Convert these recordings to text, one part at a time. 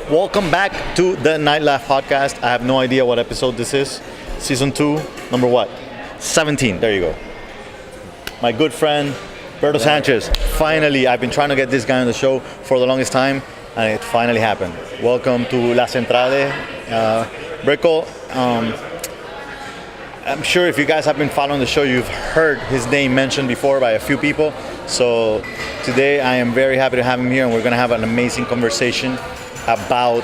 Welcome back to the Nightlife Podcast. I have no idea what episode this is. Season 2, number what? 17. There you go. My good friend, Botos Sanchez. Finally, I've been trying to get this guy on the show for the longest time, and it finally happened. Welcome to La Centrale. Brickle, I'm sure if you guys have been following the show, you've heard his name mentioned before by a few people. So today I am very happy to have him here, and we're going to have an amazing conversation about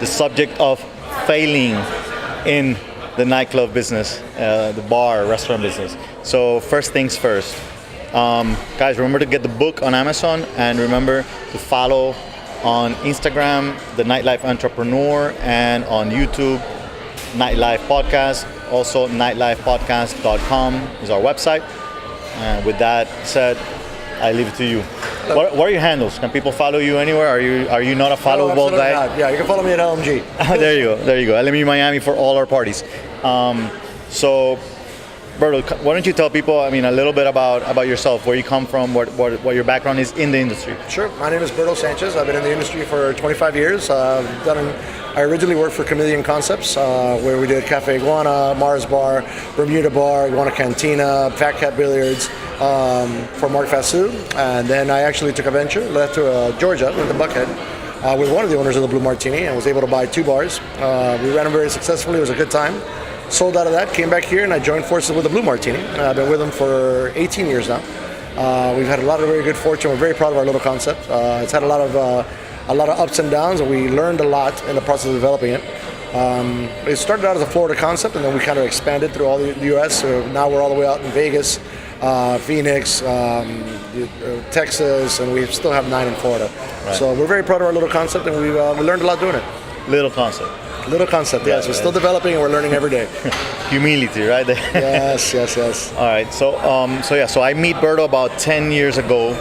the subject of failing in the nightclub business, the bar, restaurant business. So first things first. Guys, remember to get the book on Amazon, and remember to follow on Instagram, the Nightlife Entrepreneur, and on YouTube, Nightlife Podcast. Also, nightlifepodcast.com is our website. And with that said, I leave it to you. What are your handles? Can people follow you anywhere? Are you not a followable guy? Not. Yeah, you can follow me at LMG. There you go. LMG Miami for all our parties. So, Berto, why don't you tell people, a little bit about yourself, where you come from, what your background is in the industry? Sure. My name is Botos Sanchez. I've been in the industry for 25 years. I originally worked for Chameleon Concepts, where we did Cafe Iguana, Mars Bar, Bermuda Bar, Iguana Cantina, Fat Cat Billiards for Mark Fasu. And then I actually took a venture, left to Georgia, went to Buckhead, with one of the owners of the Blue Martini, and was able to buy 2 bars. We ran them very successfully. It was a good time. Sold out of that, came back here, and I joined forces with the Blue Martini. I've been with them for 18 years now. We've had a lot of very good fortune. We're very proud of our little concept. It's had a lot of ups and downs, and we learned a lot in the process of developing it. It started out as a Florida concept, and then we kind of expanded through all the U.S. So now we're all the way out in Vegas, Phoenix, Texas, and we still have 9 in Florida. Right. So we're very proud of our little concept, and we learned a lot doing it. Little concept. Little concept, yes. We're still developing, and we're learning every day. Humility, right? Yes. All right. So I meet Berto about 10 years ago.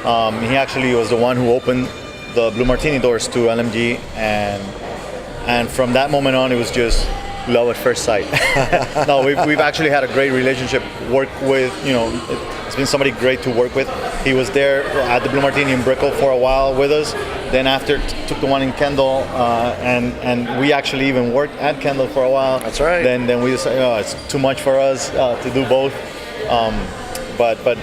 He actually was the one who opened the Blue Martini doors to LMG, and from that moment on, it was just love at first sight. No, we've actually had a great relationship. Work with, it's been somebody great to work with. He was there at the Blue Martini in Brickell for a while with us. Then after took the one in Kendall, and we actually even worked at Kendall for a while. That's right. Then we decided, it's too much for us to do both. But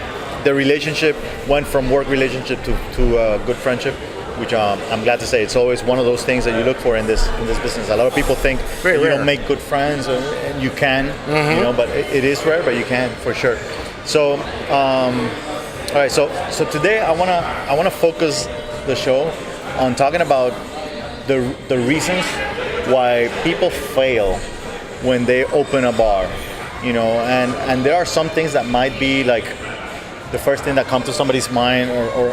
the relationship went from work relationship to good friendship, which I'm glad to say. It's always one of those things that you look for in this business. A lot of people think that you don't make good friends, and you can, but it is rare, but you can for sure. So, all right. So today I wanna focus the show on talking about the reasons why people fail when they open a bar, and there are some things that might be like the first thing that comes to somebody's mind, or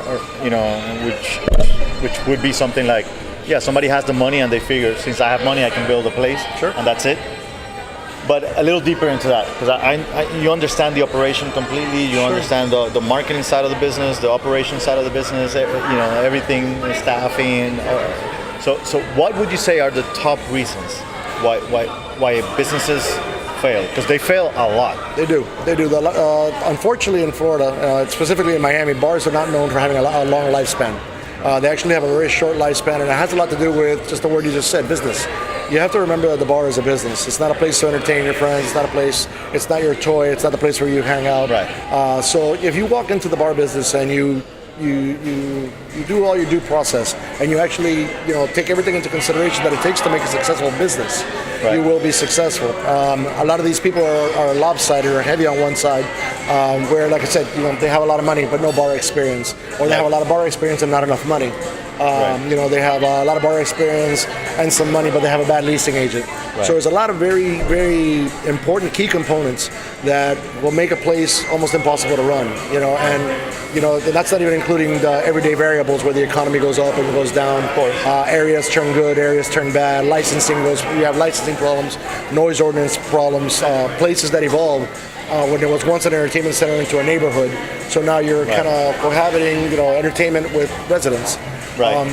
which would be something like, somebody has the money and they figure, since I have money, I can build a place, sure, and that's it. But a little deeper into that, because you understand the operation completely. You understand the marketing side of the business, the operation side of the business. Everything, staffing. So what would you say are the top reasons why businesses fail? Because they fail a lot. They do. Unfortunately, in Florida, specifically in Miami, bars are not known for having a long lifespan. They actually have a very short lifespan, and it has a lot to do with just the word you just said, business. You have to remember that the bar is a business. It's not a place to entertain your friends. It's not your toy. It's not the place where you hang out. Right. So if you walk into the bar business and you do all your due process, and you actually take everything into consideration that it takes to make a successful business, right, you will be successful. A lot of these people are lopsided or heavy on one side, where, like I said, they have a lot of money but no bar experience, or they have a lot of bar experience and not enough money. Right. They have a lot of bar experience and some money, but they have a bad leasing agent. Right. So there's a lot of very, very important key components that will make a place almost impossible to run. And that's not even including the everyday variables where the economy goes up and goes down. Of course. Areas turn good, areas turn bad. Licensing goes. You have licensing problems, noise ordinance problems, places that evolve. When there was once an entertainment center into a neighborhood, so now you're kind of cohabiting, entertainment with residents. Right.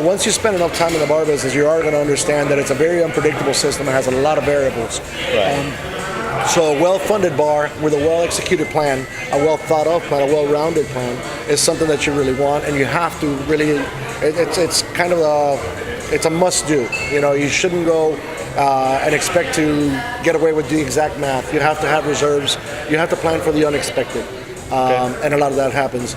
Once you spend enough time in the bar business, you are going to understand that it's a very unpredictable system and has a lot of variables. Right. So a well-funded bar with a well-executed plan, a well-thought-of plan, a well-rounded plan is something that you really want, and you have to really. It's kind of It's a must do. You shouldn't go and expect to get away with the exact math. You have to have reserves. You have to plan for the unexpected. And a lot of that happens.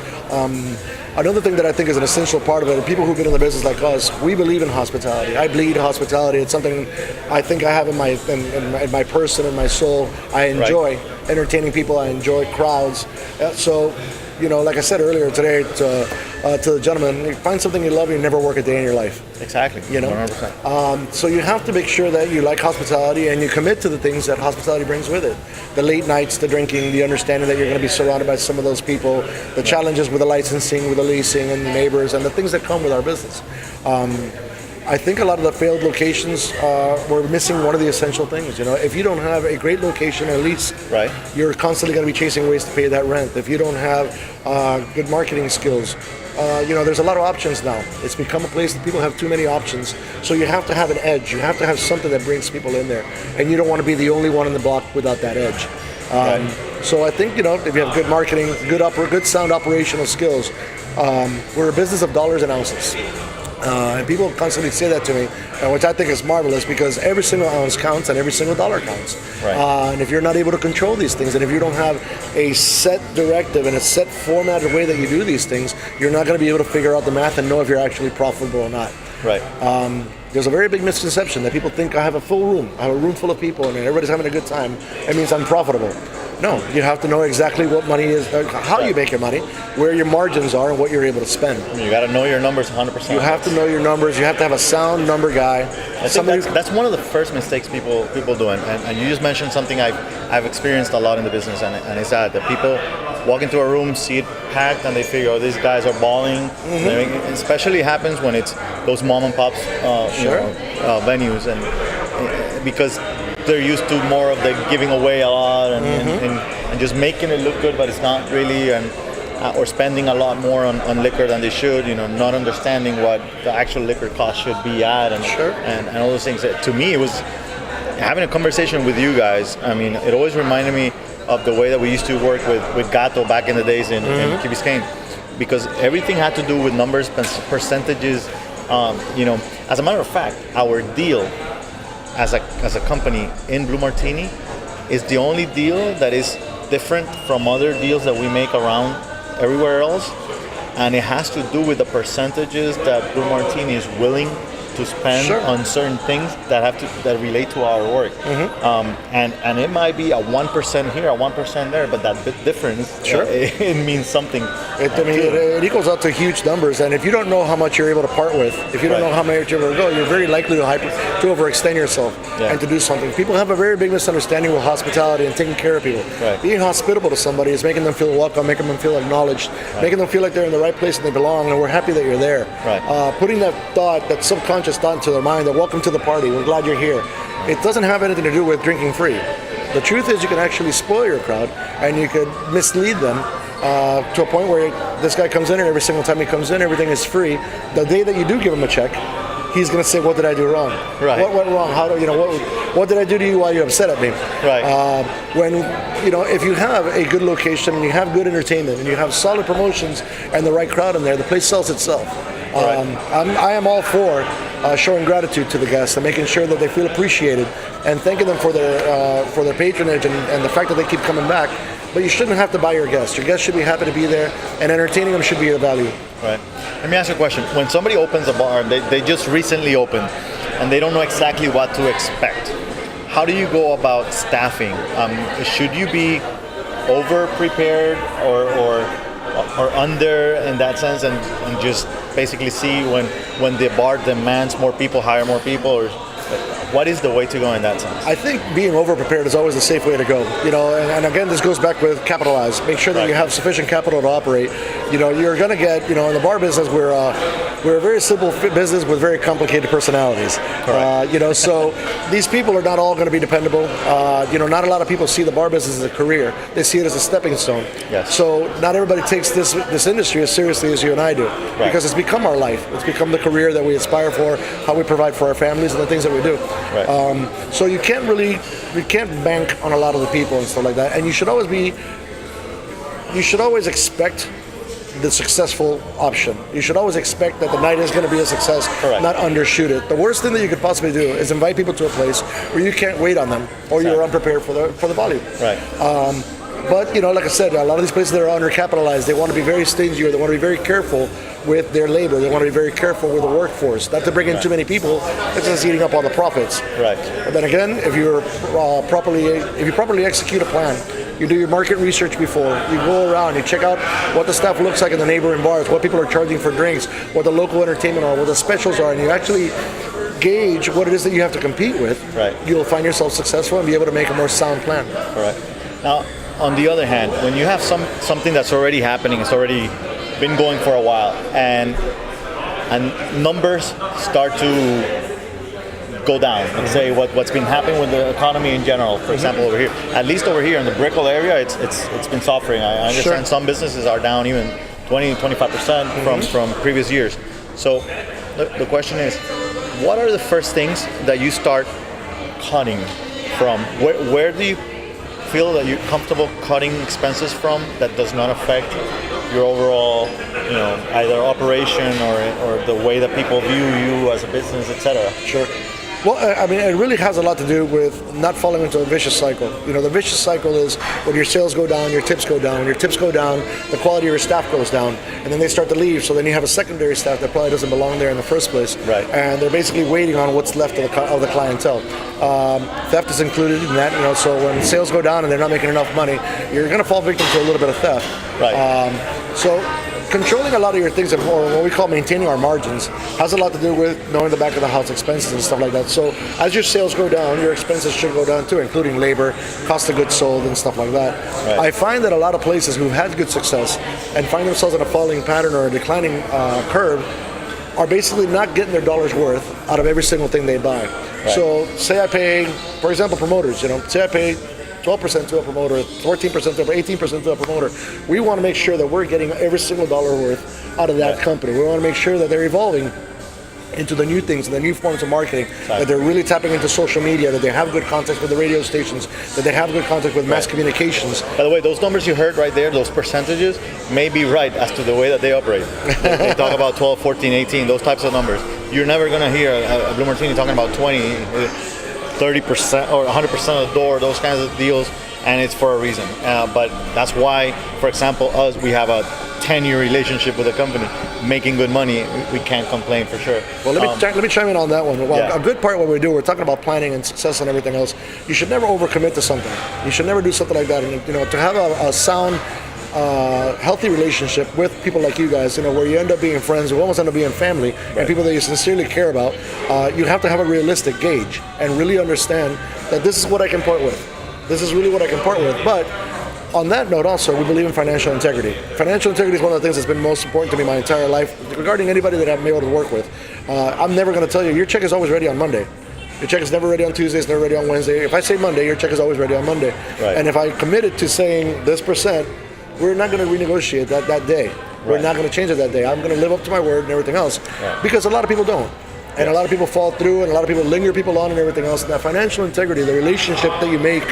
Another thing that I think is an essential part of it, and people who've been in the business like us, we believe in hospitality. I bleed hospitality. It's something I think I have in my person and my soul. I enjoy entertaining people. I enjoy crowds. So, like I said earlier today to the gentleman, you find something you love and you never work a day in your life. Exactly. 100%. So you have to make sure that you like hospitality and you commit to the things that hospitality brings with it. The late nights, the drinking, the understanding that you're going to be surrounded by some of those people, the challenges with the licensing, with the leasing and the neighbors and the things that come with our business. I think a lot of the failed locations were missing one of the essential things. If you don't have a great location, at least you're constantly going to be chasing ways to pay that rent. If you don't have good marketing skills, there's a lot of options now. It's become a place that people have too many options. So you have to have an edge. You have to have something that brings people in there. And you don't want to be the only one in the block without that edge. So I think, if you have good marketing, good sound operational skills, we're a business of dollars and ounces. And people constantly say that to me, which I think is marvelous because every single ounce counts and every single dollar counts. And if you're not able to control these things, and if you don't have a set directive and a set formatted way that you do these things, you're not going to be able to figure out the math and know if you're actually profitable or not. There's a very big misconception that people think I have a full room. I have a room full of people and everybody's having a good time. It means I'm profitable. No, you have to know exactly what money is, how you make your money, where your margins are, and what you're able to spend. You got to know your numbers 100%. You have to know your numbers. You have to have a sound number guy. I think that's one of the first mistakes people do, and you just mentioned something I've experienced a lot in the business, and it's that people walk into a room, see it packed, and they figure, oh, these guys are balling. It especially happens when it's those mom and pops venues, and because they're used to more of the giving away a lot and just making it look good, but it's not really, or spending a lot more on liquor than they should, not understanding what the actual liquor cost should be at, and all those things. To me, it was having a conversation with you guys. I mean, it always reminded me of the way that we used to work with Gato back in the days in Key Biscayne, because everything had to do with numbers, percentages. As a matter of fact, our deal as a company in Blue Martini is the only deal that is different from other deals that we make around everywhere else, and it has to do with the percentages that Blue Martini is willing to spend on certain things that relate to our work. And it might be a 1% here, a 1% there, but that bit difference, it means something. It equals out to huge numbers, and if you don't know how much you're able to part with, if you don't know how much you're able to go, you're very likely to overextend yourself and to do something. People have a very big misunderstanding with hospitality and taking care of people. Being hospitable to somebody is making them feel welcome, making them feel acknowledged, making them feel like they're in the right place and they belong, and we're happy that you're there. Putting that thought, that subconscious thought into their mind that welcome to the party, we're glad you're here. It doesn't have anything to do with drinking free. The truth is you can actually spoil your crowd and you could mislead them to a point where this guy comes in and every single time he comes in, everything is free. The day that you do give him a check, he's going to say, what did I do wrong? What went wrong? What did I do to you while you're upset at me? If you have a good location and you have good entertainment and you have solid promotions and the right crowd in there, the place sells itself. I am all for showing gratitude to the guests and making sure that they feel appreciated and thanking them for their patronage and the fact that they keep coming back. But you shouldn't have to buy your guests. Your guests should be happy to be there, and entertaining them should be a value. Let me ask you a question. When somebody opens a bar, they just recently opened, and they don't know exactly what to expect, how do you go about staffing? Should you be over-prepared or under in that sense, and just basically see when the bar demands more people, hire more people, or what is the way to go in that sense? I think being over-prepared is always the safe way to go. And again, this goes back with capitalize. Make sure that you have sufficient capital to operate. You're going to get, in the bar business, we're a very simple business with very complicated personalities. So these people are not all going to be dependable. Not a lot of people see the bar business as a career. They see it as a stepping stone. So not everybody takes this industry as seriously as you and I do, because it's become our life. It's become the career that we aspire for, how we provide for our families, and the things that we do. So you can't bank on a lot of the people and stuff like that. And you should always expect the successful option. You should always expect that the night is going to be a success, Correct. not undershoot it. The worst thing that you could possibly do is invite people to a place where you can't wait on them, or you're unprepared for the volume. Right. But like I said, a lot of these places that are undercapitalized, they want to be very stingy, or they want to be very careful with their labor. They want to be very careful with the workforce, not to bring in too many people. It's just eating up all the profits. Right. But then again, if you properly execute a plan, you do your market research before, you go around, you check out what the stuff looks like in the neighboring bars, what people are charging for drinks, what the local entertainment are, what the specials are, and you actually gauge what it is that you have to compete with, right. You'll find yourself successful and be able to make a more sound plan. Correct. Now, on the other hand, when you have something that's already happening, it's already been going for a while, and numbers start to go down. Let's say what's been happening with the economy in general. For example, over here, at least over here in the Brickell area, it's been suffering. I understand some businesses are down even 20-25% from previous years. So the question is, what are the first things that you start cutting from? Where do you feel that you're comfortable cutting expenses from that does not affect your overall, either operation or the way that people view you as a business, etc.? Sure. Well, I mean, it really has a lot to do with not falling into a vicious cycle. The vicious cycle is when your sales go down, your tips go down. When your tips go down, the quality of your staff goes down, and then they start to leave. So then you have a secondary staff that probably doesn't belong there in the first place. Right. And they're basically waiting on what's left of the clientele. Theft is included in that. So when sales go down and they're not making enough money, you're going to fall victim to a little bit of theft. Right. So controlling a lot of your things, or what we call maintaining our margins, has a lot to do with knowing the back of the house expenses and stuff like that. So as your sales go down, your expenses should go down too, including labor, cost of goods sold, and stuff like that. Right. I find that a lot of places who've had good success and find themselves in a falling pattern or a declining curve are basically not getting their dollar's worth out of every single thing they buy. Right. So say I pay, for example, promoters, say I pay 12% to a promoter, 14% to a 18% to a promoter. We want to make sure that we're getting every single dollar worth out of that company. We want to make sure that they're evolving into the new things and the new forms of marketing, that they're really tapping into social media, that they have good contact with the radio stations, that they have good contact with mass communications. By the way, those numbers you heard right there, those percentages, may be right as to the way that they operate. They talk about 12, 14, 18, those types of numbers. You're never going to hear a Blue Martini talking about 20, 30% or 100% of the door, those kinds of deals, and it's for a reason. But that's why, for example, we have a 10-year relationship with a company, making good money. We can't complain for sure. Well, let me chime in on that one. Well, a good part of what we do, we're talking about planning and success and everything else. You should never overcommit to something. You should never do something like that. And to have a sound, healthy relationship with people like you guys, where you end up being friends, you almost end up being family, and people that you sincerely care about, you have to have a realistic gauge and really understand that this is what I can part with. This is really what I can part with. But on that note also, we believe in financial integrity. Financial integrity is one of the things that's been most important to me my entire life. Regarding anybody that I've been able to work with, I'm never going to tell you, your check is always ready on Monday. Your check is never ready on Tuesday, it's never ready on Wednesday. If I say Monday, your check is always ready on Monday. Right. And if I committed to saying this percent, we're not going to renegotiate that day. We're not going to change it that day. I'm going to live up to my word and everything else. Because a lot of people don't. And a lot of people fall through, and a lot of people linger people on and everything else. And that financial integrity, the relationship that you make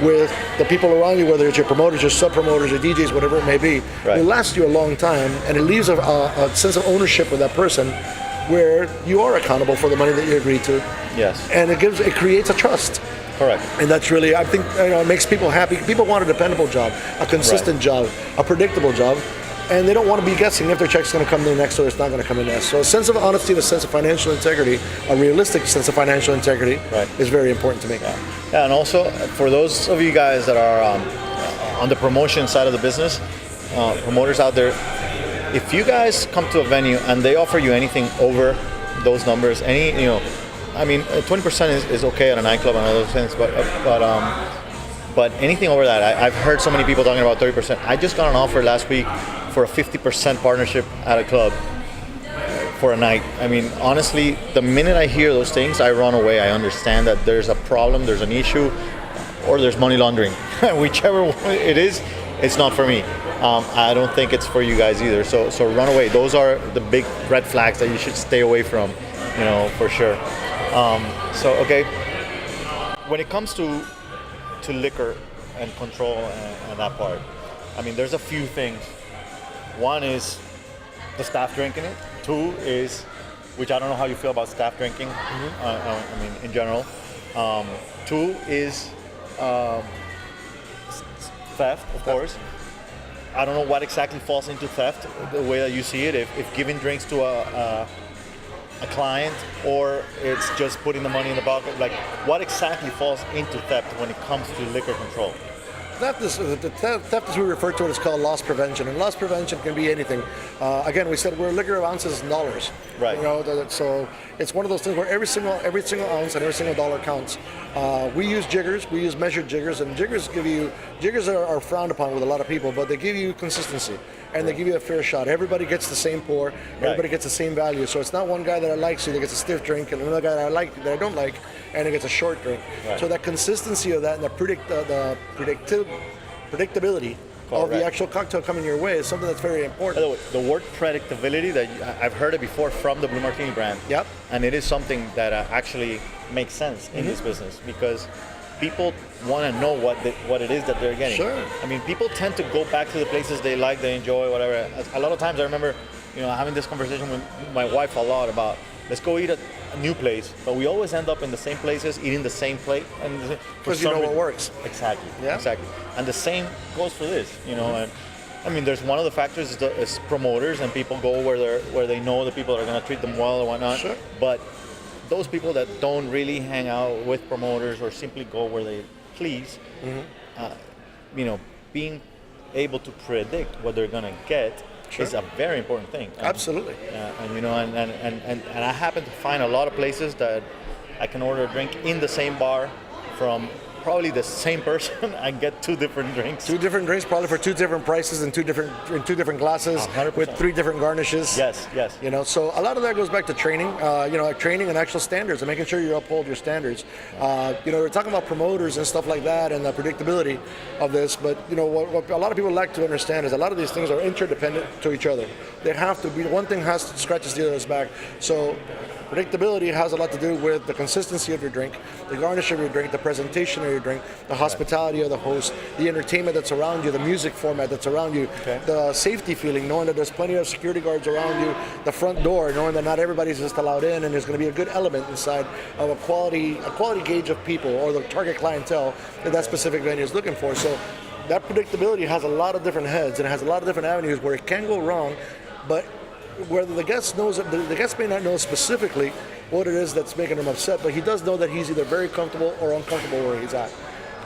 with the people around you, whether it's your promoters, your sub-promoters, your DJs, whatever it may be, will last you a long time, and it leaves a sense of ownership with that person where you are accountable for the money that you agreed to. Yes. And it creates a trust. Correct. And that's really, I think, it makes people happy. People want a dependable job, a consistent job, a predictable job, and they don't want to be guessing if their check's going to come in next or it's not going to come in next. So a sense of honesty, a sense of financial integrity, a realistic sense of financial integrity is very important to me. Yeah, and also for those of you guys that are on the promotion side of the business, promoters out there, if you guys come to a venue and they offer you anything over those numbers, 20% is okay at a nightclub and all those things, but anything over that, I've heard so many people talking about 30%. I just got an offer last week for a 50% partnership at a club for a night. I mean, honestly, the minute I hear those things, I run away. I understand that there's a problem, there's an issue, or there's money laundering. Whichever one it is, it's not for me. I don't think it's for you guys either. So run away. Those are the big red flags that you should stay away from, for sure. Okay. When it comes to liquor and control and that part, I mean, there's a few things One is the staff drinking it. Two is, which I don't know how you feel about staff drinking. I mean, in general. Two is theft, of course. I don't know what exactly falls into theft, the way that you see it. If giving drinks to a client, or it's just putting the money in the pocket. Like, what exactly falls into theft when it comes to liquor control? Theft is as we refer to it is called loss prevention, and loss prevention can be anything. Again, we said we're liquor of ounces in dollars. Right. So it's one of those things where every single ounce and every single dollar counts. We use jiggers, we use measured jiggers, and jiggers are frowned upon with a lot of people, but they give you consistency and they give you a fair shot. Everybody gets the same pour, everybody gets the same value. So it's not one guy that I like that gets a stiff drink, and another guy that I don't like, and it gets a short drink. Right. So that consistency of that and the predictability of the actual cocktail coming your way is something that's very important. By the way, the word predictability, that I've heard it before from the Blue Martini brand. Yep. And it is something that actually makes sense in this business, because people want to know what it is that they're getting. Sure. I mean, people tend to go back to the places they like, they enjoy, whatever. A lot of times I remember, having this conversation with my wife a lot about, let's go eat at a new place, but we always end up in the same places, eating the same plate. Because you know what works. Exactly. Yeah. Exactly. And the same goes for this, and I mean, there's one of the factors is promoters, and people go where they know the people are going to treat them well and whatnot. Sure. But those people that don't really hang out with promoters or simply go where they please, being able to predict what they're going to get is a very important thing. Absolutely. And I happen to find a lot of places that I can order a drink in the same bar from probably the same person and get two different drinks. Two different drinks, probably for two different prices and two different glasses 100%. With three different garnishes. Yes. So a lot of that goes back to training. Training and actual standards and making sure you uphold your standards. We're talking about promoters and stuff like that and the predictability of this, but what a lot of people like to understand is a lot of these things are interdependent to each other. They have to be. One thing has to scratch the other's back. So predictability has a lot to do with the consistency of your drink, the garnish of your drink, the presentation of your drink, the hospitality of the host, the entertainment that's around you, the music format that's around you, the safety feeling, knowing that there's plenty of security guards around you, the front door, knowing that not everybody's just allowed in, and there's going to be a good element inside of a quality gauge of people or the target clientele that specific venue is looking for. So that predictability has a lot of different heads and it has a lot of different avenues where it can go wrong, but whether the guest knows, the guest may not know specifically what it is that's making him upset, but he does know that he's either very comfortable or uncomfortable where he's at.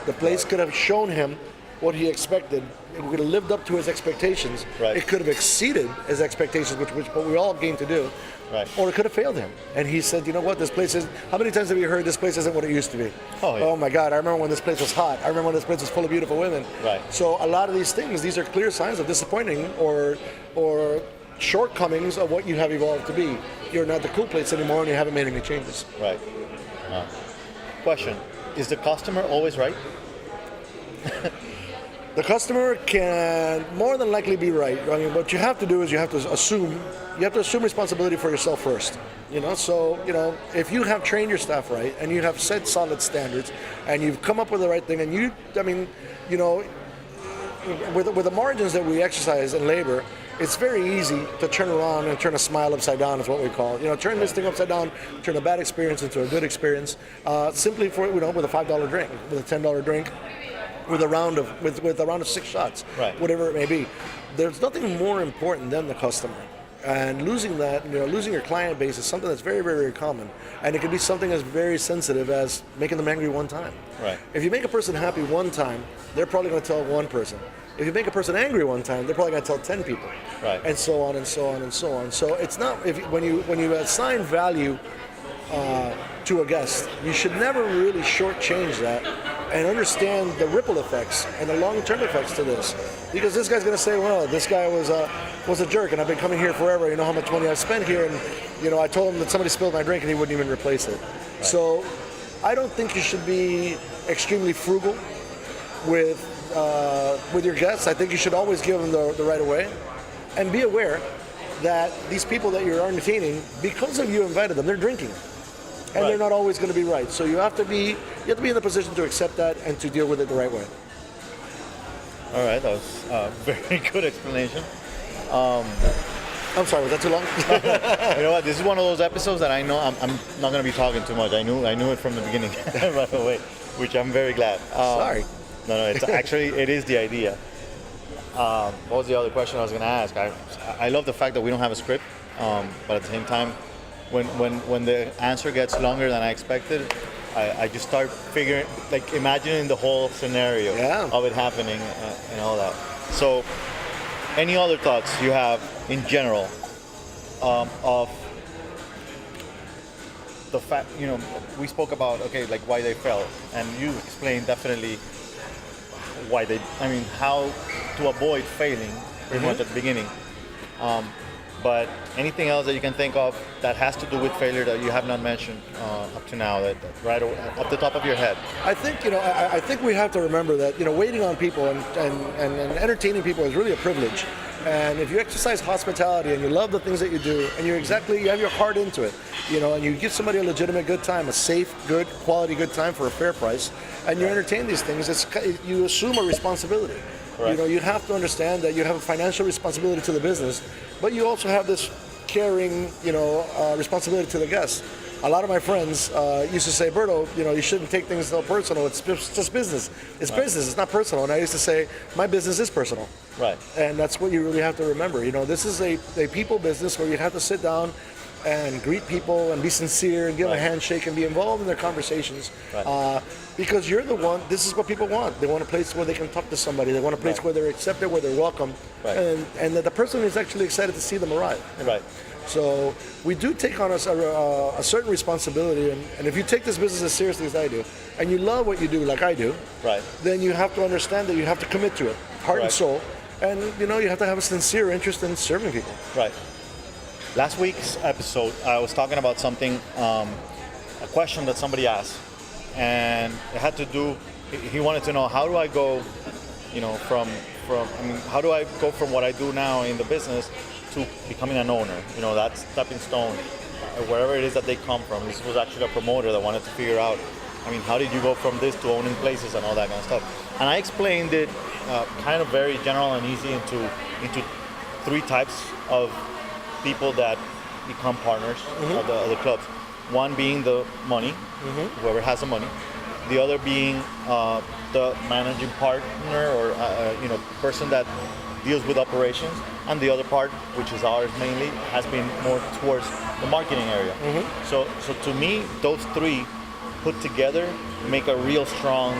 The place could have shown him what he expected. It could have lived up to his expectations. Right. It could have exceeded his expectations, which what we all aim to do. Right. Or it could have failed him. And he said, you know what, this place is, how many times have you heard this place isn't what it used to be? Oh, yeah. Oh my God, I remember when this place was hot. I remember when this place was full of beautiful women. Right. So a lot of these things, these are clear signs of disappointing or shortcomings of what you have evolved to be. You're not the cool place anymore and you haven't made any changes. Right. Question, is the customer always right? The customer can more than likely be right. I mean, what you have to do is you have to assume responsibility for yourself first. So if you have trained your staff right and you have set solid standards and you've come up with the right thing and with the margins that we exercise in labor, it's very easy to turn around and turn a smile upside down is what we call it. Turn this thing upside down, turn a bad experience into a good experience, simply for with a $5 drink, with a $10 drink, with a round of 6 shots, right. Whatever it may be. There's nothing more important than the customer. And losing that, losing your client base is something that's very, very, very common. And it can be something as very sensitive as making them angry one time. Right. If you make a person happy one time, they're probably going to tell one person. If you make a person angry one time, they're probably going to tell 10 people. Right. And so on and so on and so on. So it's not, when you assign value to a guest, you should never really shortchange that and understand the ripple effects and the long-term effects to this. Because this guy's going to say, well, this guy was a jerk and I've been coming here forever. You know how much money I've spent here, and I told him that somebody spilled my drink and he wouldn't even replace it. Right. So I don't think you should be extremely frugal with your guests. I think you should always give them the right of way, and be aware that these people that you're entertaining, because of you invited them, they're drinking, and right. They're not always going to be right. So you have to be in the position to accept that and to deal with it the right way. All right, that was a very good explanation. I'm sorry, was that too long? You know what? This is one of those episodes that I know I'm not going to be talking too much. I knew it from the beginning right away, which I'm very glad. Sorry. No, it's actually, it is the idea. What was the other question I was going to ask? I love the fact that we don't have a script, but at the same time, when the answer gets longer than I expected, I just start figuring, like imagining the whole scenario of it happening and all that. So, any other thoughts you have in general of the fact, we spoke about, like why they fell, and you explained definitely why how to avoid failing pretty much at the beginning. But anything else that you can think of that has to do with failure that you have not mentioned up to now, that right off the top of your head? I think I think we have to remember that waiting on people and entertaining people is really a privilege. And if you exercise hospitality and you love the things that you do, and you have your heart into it, and you give somebody a legitimate good time, a safe, good, quality good time for a fair price, and you entertain these things, you assume a responsibility. Right. You have to understand that you have a financial responsibility to the business, but you also have this caring, responsibility to the guests. A lot of my friends used to say, Berto, you shouldn't take things so personal. It's just business. It's business. It's not personal. And I used to say, my business is personal. Right. And that's what you really have to remember. This is a people business where you have to sit down and greet people and be sincere and give them a handshake and be involved in their conversations. Right. Because you're the one, this is what people want. They want a place where they can talk to somebody. They want a place where they're accepted, where they're welcome. Right. And that the person is actually excited to see them arrive. Right. So we do take on us a certain responsibility, and if you take this business as seriously as I do, and you love what you do like I do, then you have to understand that you have to commit to it, heart and soul, and you have to have a sincere interest in serving people. Right. Last week's episode, I was talking about something, a question that somebody asked, and it had to do, he wanted to know, how do I go, how do I go from what I do now in the business to becoming an owner? That stepping stone, wherever it is that they come from. This was actually a promoter that wanted to figure out, how did you go from this to owning places and all that kind of stuff? And I explained it kind of very general and easy into three types of people that become partners of the clubs. One being the money, whoever has the money. The other being the managing partner or person that deals with operations. And the other part, which is ours mainly, has been more towards the marketing area. So to me, those three put together make a real strong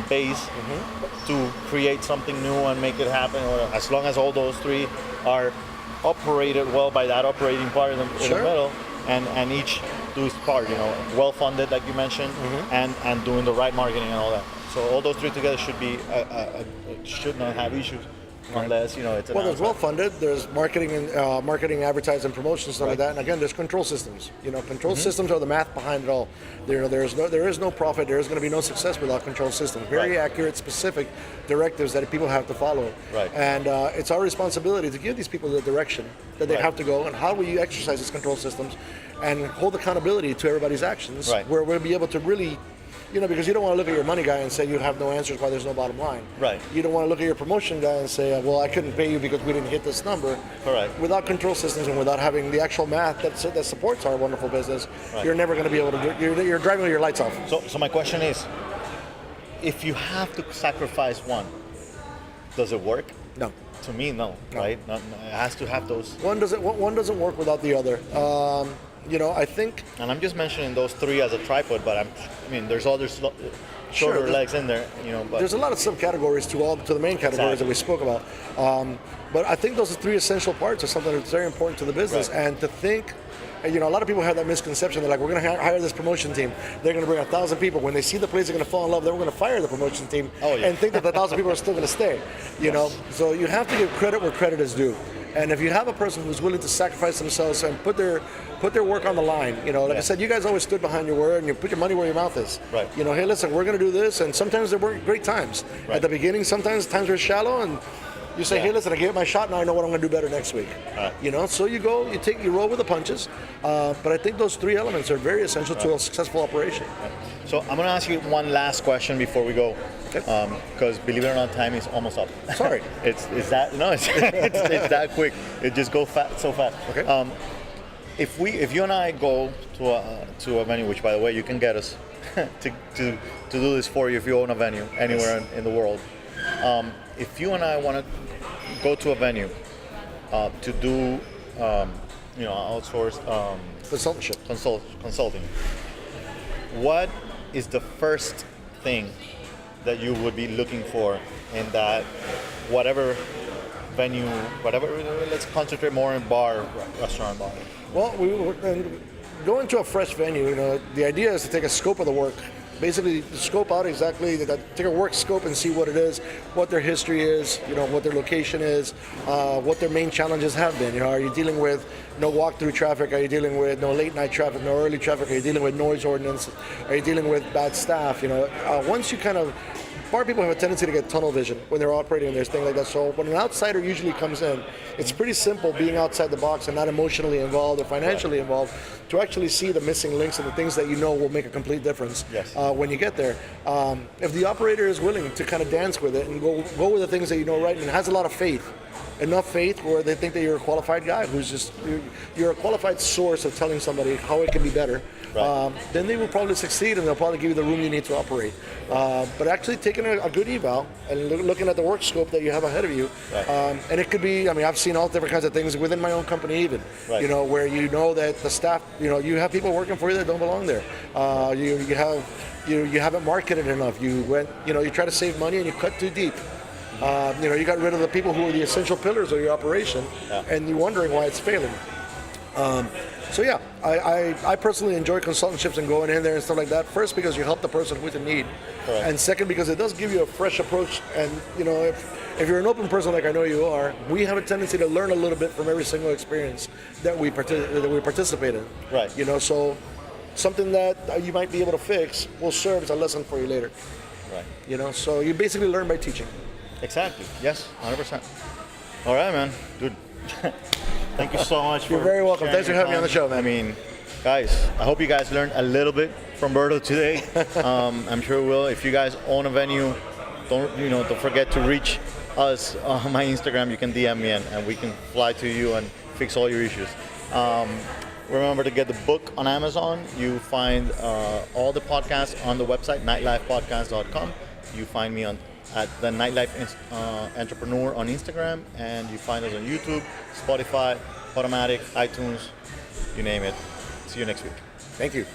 base to create something new and make it happen. As long as all those three are operated well by that operating part in the middle, and each do its part, well funded, like you mentioned, and doing the right marketing and all that. So all those three together should not have issues. Unless it's there's well funded. There's marketing and marketing, advertising, promotion, stuff like that. And again, there's control systems. Control systems are the math behind it all. There is no profit. There is going to be no success without control systems. Very accurate, specific directives that people have to follow. Right. And it's our responsibility to give these people the direction that they have to go, and how will you exercise these control systems, and hold accountability to everybody's actions. Right. Where we'll be able to really. Because you don't want to look at your money guy and say you have no answers why there's no bottom line. Right. You don't want to look at your promotion guy and say, well, I couldn't pay you because we didn't hit this number. Correct. Without control systems and without having the actual math that supports our wonderful business, you're never going to be able to do. You're driving with your lights off. So my question is, if you have to sacrifice one, does it work? No. To me, no. Right? No, it has to have those. One doesn't work without the other. I think. And I'm just mentioning those three as a tripod, but there's other shorter legs in there, But there's a lot of subcategories to the main categories that we spoke about. But I think those are three essential parts of something that's very important to the business. And to think, a lot of people have that misconception. They're like, we're going to hire this promotion team. They're going to bring 1,000 people. When they see the place, they're going to fall in love. Then we're going to fire the promotion team and think that the 1,000 people are still going to stay. So you have to give credit where credit is due. And if you have a person who's willing to sacrifice themselves and put their work on the line, I said, you guys always stood behind your word and you put your money where your mouth is. Right. Hey, listen, we're going to do this, and sometimes there were great times. Right. At the beginning, sometimes times were shallow, and you say, hey, listen, I gave it my shot, now I know what I'm going to do better next week. Right. So you go, you roll with the punches. But I think those three elements are very essential to a successful operation. Right. So I'm going to ask you one last question before we go. Because believe it or not, time is almost up. Sorry. it's that no, it's that quick. It just goes so fast. Okay. If you and I go to a venue, which by the way you can get us to do this for you if you own a venue anywhere in the world. If you and I want to go to a venue to do outsourced consulting, what is the first thing that you would be looking for in that whatever venue, let's concentrate more in restaurant bar? Well, going to a fresh venue, the idea is to take a scope of the work. Basically, scope out exactly, take a work scope and see what it is, what their history is, what their location is, what their main challenges have been. Are you dealing with no walk-through traffic? Are you dealing with no late-night traffic, no early traffic? Are you dealing with noise ordinance? Are you dealing with bad staff? Once you bar people have a tendency to get tunnel vision when they're operating and there's things like that. So when an outsider usually comes in, it's pretty simple being outside the box and not emotionally involved or financially involved to actually see the missing links and the things that will make a complete difference when you get there. If the operator is willing to kind of dance with it and go with the things that right and has a lot of faith, enough faith where they think that you're a qualified guy you're a qualified source of telling somebody how it can be better, then they will probably succeed and they'll probably give you the room you need to operate. But actually taking a good eval and looking at the work scope that you have ahead of you, and it could be, I've seen all different kinds of things within my own company even, where that the staff, you have people working for you that don't belong there. You haven't marketed enough. You try to save money and you cut too deep. You got rid of the people who are the essential pillars of your operation, and you're wondering why it's failing. I personally enjoy consultantships and going in there and stuff like that. First, because you help the person with the need, and second, because it does give you a fresh approach. And if you're an open person like I know you are, we have a tendency to learn a little bit from every single experience that we participate in. Right. So something that you might be able to fix will serve as a lesson for you later. Right. So you basically learn by teaching. Exactly. Yes, 100%. All right, man. Dude, thank you so much. You're very welcome. Thanks for having me on the show, man. Guys, I hope you guys learned a little bit from Berto today. I'm sure we will. If you guys own a venue, don't forget to reach us on my Instagram. You can DM me and we can fly to you and fix all your issues. Remember to get the book on Amazon. You find all the podcasts on the website, nightlifepodcast.com. You find me at the Nightlife Entrepreneur on Instagram, and you find us on YouTube, Spotify, Automatic, iTunes, you name it. See you next week. Thank you.